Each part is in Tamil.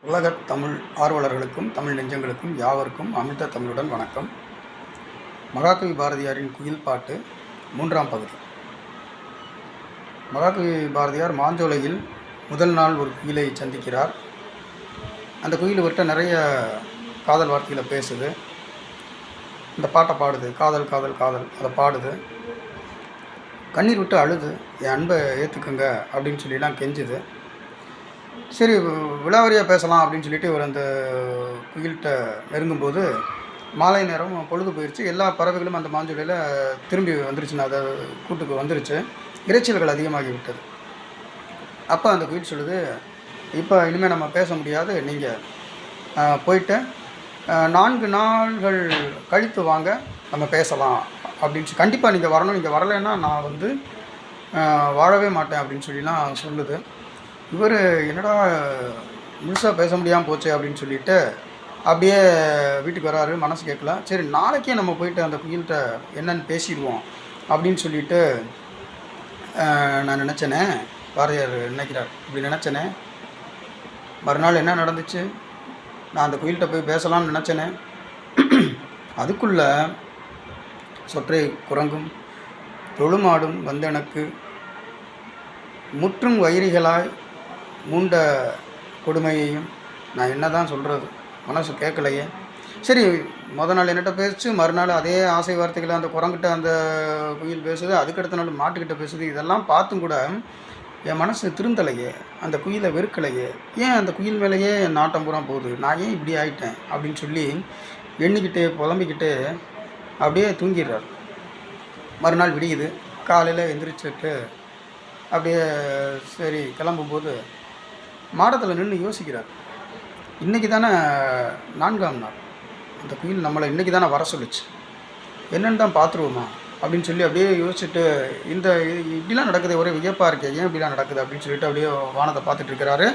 உலகத் தமிழ் ஆர்வலர்களுக்கும் தமிழ் நெஞ்சங்களுக்கும் யாவருக்கும் அமிர்த தமிழுடன் வணக்கம். மகாகவி பாரதியாரின் குயில் பாட்டு 3ஆம் பகுதி. மகாகவி பாரதியார் மாஞ்சோலையில் முதல் நாள் ஒரு குயிலை சந்திக்கிறார். அந்த குயில் இவர்கிட்ட நிறைய காதல் வார்த்தைகளை பேசுது. இந்த பாட்டை பாடுது, காதல் காதல் காதல், அதை பாடுது. கண்ணீர் விட்டு அழுது, என் அன்பை ஏற்றுக்குங்க அப்படின்னு சொல்லிலாம் கெஞ்சுது. சரி, விலாவரியாக பேசலாம் அப்படின்னு சொல்லிட்டு இவர் அந்த குயில்கிட்ட நெருங்கும்போது மாலை நேரம் பொழுது போயிடுச்சு. எல்லா பறவைகளும் அந்த மாஞ்சோலையில் திரும்பி வந்துருச்சுன்னு அதை கூட்டுக்கு வந்துருச்சு. இரைச்சல்கள் அதிகமாகி விட்டது. அப்போ அந்த குயில் சொல்லுது, இப்போ இனிமேல் நம்ம பேச முடியாது, நீங்கள் போயிட்டு 4 நாள்கள் கழித்து வாங்க, நம்ம பேசலாம் அப்படின்னு கண்டிப்பாக நீங்கள் வரணும், நீங்கள் வரலைன்னா நான் வாழவே மாட்டேன் அப்படின்னு சொல்லிலாம் சொல்லுது. இவர் என்னடா முழுசாக பேச முடியாமல் போச்சு அப்படின்னு சொல்லிட்டு அப்படியே வீட்டுக்கு வராரு. மனசு கேட்கல. சரி, நாளைக்கே நம்ம போயிட்டு அந்த குயில்கிட்ட என்னன்னு பேசிடுவோம் அப்படின்னு சொல்லிட்டு நான் நினச்சேனே. பாரதியார் நினைக்கிறார், இப்படி நினச்சேனே. மறுநாள் என்ன நடந்துச்சு? நான் அந்த குயில்கிட்ட போய் பேசலாம்னு நினச்சேனே. அதுக்குள்ளே சொற்றை குரங்கும் தொழுமாடும் வந்தெனக்கு முற்றும் வைரிகளாய் மூண்ட கொடுமையையும் நான் என்ன தான் சொல்கிறது, மனசு கேட்கலையே. சரி, மொதல் நாள் என்னட்ட பேசுச்சு, மறுநாள் அதே ஆசை வார்த்தைகளை அந்த குரங்கிட்ட அந்த குயில் பேசுது, அதுக்கடுத்த நாள் மாட்டுக்கிட்ட பேசுது. இதெல்லாம் பார்த்தும் கூட என் மனசு திருந்தலையே, அந்த குயிலை வெறுக்கலையே, ஏன் அந்த குயில் மேலேயே என் நாட்டம் பூரா போகுது, நான் ஏன் இப்படி ஆகிட்டேன் அப்படின்னு சொல்லி எண்ணிக்கிட்டே புலம்பிக்கிட்டு அப்படியே தூங்கிடுறார். மறுநாள் விடியுது. காலையில் எந்திரிச்சிட்டு அப்படியே சரி கிளம்பும்போது மாடத்தில் நின்று யோசிக்கிறார். இன்றைக்கி தானே 4ஆம் நாள், அந்த குயில் நம்மளை இன்றைக்கி தானே வர சொல்லிச்சு, என்னென்னு தான் பார்த்துருவோமா அப்படின்னு சொல்லி அப்படியே யோசிச்சுட்டு இந்த இப்படிலாம் நடக்குது, ஒரே வியப்பாக இருக்கே, ஏன் இப்படிலாம் நடக்குது அப்படின்னு சொல்லிட்டு அப்படியே வானத்தை பார்த்துட்டு இருக்கிறாரு.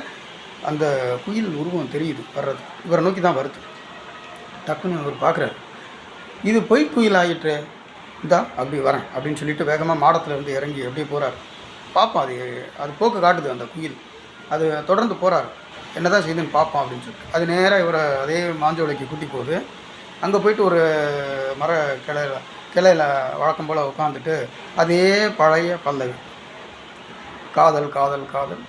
அந்த குயில் உருவம் தெரியுது வர்றது, இவரை நோக்கி தான் வருது. டக்குன்னு அவர் பார்க்குறாரு, இது பொய் குயில் ஆகிட்டு, இந்தா அப்படி வரேன் அப்படின்னு சொல்லிட்டு வேகமாக மாடத்தில் இருந்து இறங்கி அப்படியே போகிறார். பார்ப்போம், அது போக்கு காட்டுது அந்த குயில். அது தொடர்ந்து போகிறார், என்ன தான் செய்யுதுன்னு பார்ப்போம் அப்படின்னு சொல்லிட்டு அது நேராக இவரை அதே மாஞ்சோலைக்கு கூட்டி போகுது. அங்கே போயிட்டு ஒரு மர கிளையில் வழக்கம் போல் உட்காந்துட்டு அதே பழைய பல்லவி, காதல் காதல் காதல்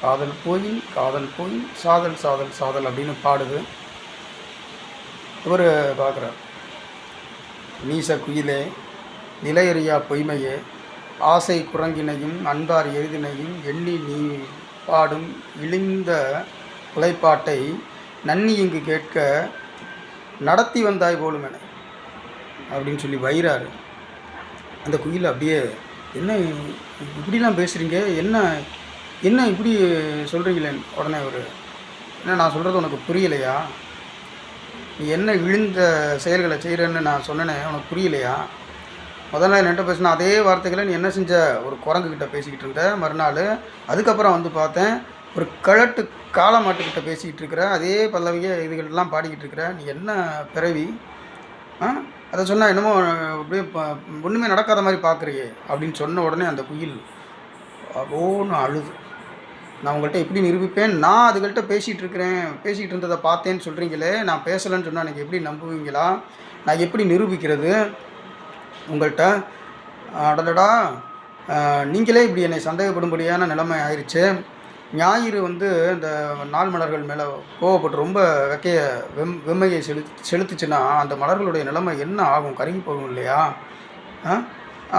காதல் போயின் காதல் போயின் சாதல் சாதல் சாதல் அப்படின்னு பாடுது. இவர் பார்க்குறார், நீச குயிலே நிலையறியா பொய்மையே ஆசை குரங்கினையும் அன்பார் எருதினையும் எண்ணி நீ பாடும் இழிந்த உழைப்பாட்டை நன்னி இங்கு கேட்க நடத்தி வந்தாய் போலும் என அப்படின்னு சொல்லி வைறாரு. அந்த குயில் அப்படியே, என்ன இப்படிலாம் பேசுகிறீங்க, என்ன என்ன இப்படி சொல்கிறீங்களே. உடனே என்ன நான் சொல்கிறது உனக்கு புரியலையா? நீ என்ன இழிந்த செயல்களை செய்கிறேன்னு நான் சொன்னேனே, உனக்கு புரியலையா? முதல்ல என்கிட்ட பேசினா அதே வார்த்தைகளை நீ என்ன செஞ்ச, ஒரு குரங்குக்கிட்ட பேசிக்கிட்டு இருந்த. மறுநாள் அதுக்கப்புறம் பார்த்தேன், ஒரு கழட்டு காளை மாட்டுக்கிட்ட பேசிக்கிட்டு இருக்கிற, அதே பல்லவியை இதுகளெல்லாம் பாடிக்கிட்டு இருக்கிற. நீ என்ன பிறவி? அதை சொன்னால் என்னமோ அப்படியே ஒன்றுமே நடக்காத மாதிரி பார்க்குறியே அப்படின்னு சொன்ன உடனே அந்த குயில் ஓன்னு அழுது. நான் உங்கள்கிட்ட எப்படி நிரூபிப்பேன், நான் அதுகள்கிட்ட பேசிகிட்டு இருந்ததை பார்த்தேன்னு சொல்கிறீங்களே, நான் பேசலைன்னு சொன்னால் எனக்கு எப்படி நம்புவீங்களா? நான் எப்படி நிரூபிக்கிறது உங்கள்கிட்ட? அடடா, நீங்களே இப்படி என்னை சந்தேகப்படும்படியான நிலைமை ஆயிடுச்சு. ஞாயிறு இந்த நாள் மலர்கள் மேலே கோவப்பட்டு ரொம்ப வெம்மையை செலுத்துச்சுன்னா அந்த மலர்களுடைய நிலைமை என்ன ஆகும், கருகி போகும் இல்லையா?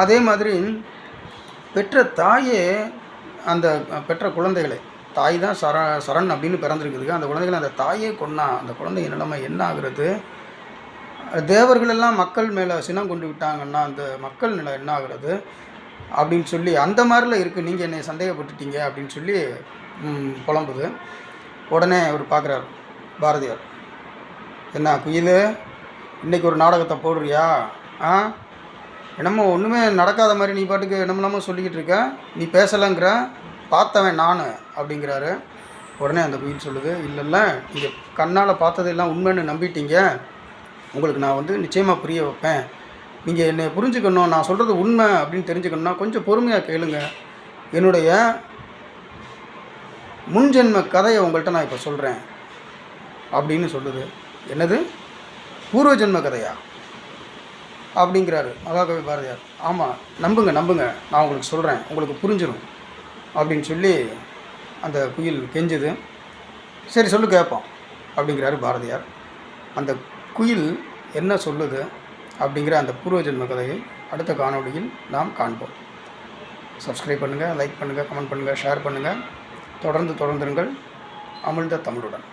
அதே மாதிரி பெற்ற தாயே அந்த பெற்ற குழந்தைகளை, தாய் தான் சரண் அப்படின்னு பிறந்திருக்குதுங்க, அந்த குழந்தைகளை அந்த தாயே கொன்னா அந்த குழந்தை நிலைமை என்ன ஆகுறது? தேவர்களெல்லாம் மக்கள் மேலே சினம் கொண்டு விட்டாங்கன்னா அந்த மக்கள் நிலை என்ன ஆகுறது அப்படின்னு சொல்லி அந்த மாதிரிலாம் இருக்குது. நீங்கள் என்னை சந்தேகப்பட்டுட்டீங்க அப்படின்னு சொல்லி புலம்புது. உடனே அவர் பார்க்குறாரு பாரதியார், என்ன குயில், இன்றைக்கி ஒரு நாடகத்தை போடுறியா? என்னமோ ஒன்றுமே நடக்காத மாதிரி நீ பாட்டுக்கு என்னமெல்லாமோ சொல்லிக்கிட்டு இருக்க, நீ பேசலைங்கிற, பார்த்தவன் நான் அப்படிங்கிறாரு. உடனே அந்த குயில் சொல்லுது, இல்லைல்ல, நீங்கள் கண்ணால் பார்த்ததெல்லாம் உண்மைன்னு நம்பிட்டீங்க, உங்களுக்கு நான் நிச்சயமாக புரிய வைப்பேன். நீங்கள் என்னை புரிஞ்சுக்கணும், நான் சொல்கிறது உண்மை அப்படின்னு தெரிஞ்சுக்கணுன்னா கொஞ்சம் பொறுமையாக கேளுங்க. என்னுடைய முன்ஜென்ம கதையை உங்கள்கிட்ட நான் இப்போ சொல்கிறேன். அப்படின்னு சொல்லுது. என்னது, பூர்வ ஜென்ம கதையா அப்படிங்கிறாரு மகாகவி பாரதியார். ஆமாம், நம்புங்க நம்புங்க, நான் உங்களுக்கு சொல்கிறேன், உங்களுக்கு புரிஞ்சிடும் அப்படின்னு சொல்லி அந்த குயில் கெஞ்சுது. சரி சொல்லு கேட்போம் அப்படிங்கிறாரு பாரதியார். அந்த குயில் என்ன சொல்லுது அப்படிங்கிற அந்த பூர்வ ஜென்ம கதையை அடுத்த காணொளியில் நாம் காண்போம். சப்ஸ்கிரைப் பண்ணுங்கள், லைக் பண்ணுங்கள், கமெண்ட் பண்ணுங்கள், ஷேர் பண்ணுங்கள். தொடர்ந்துருங்கள் அமிழ்த தமிழுடன்.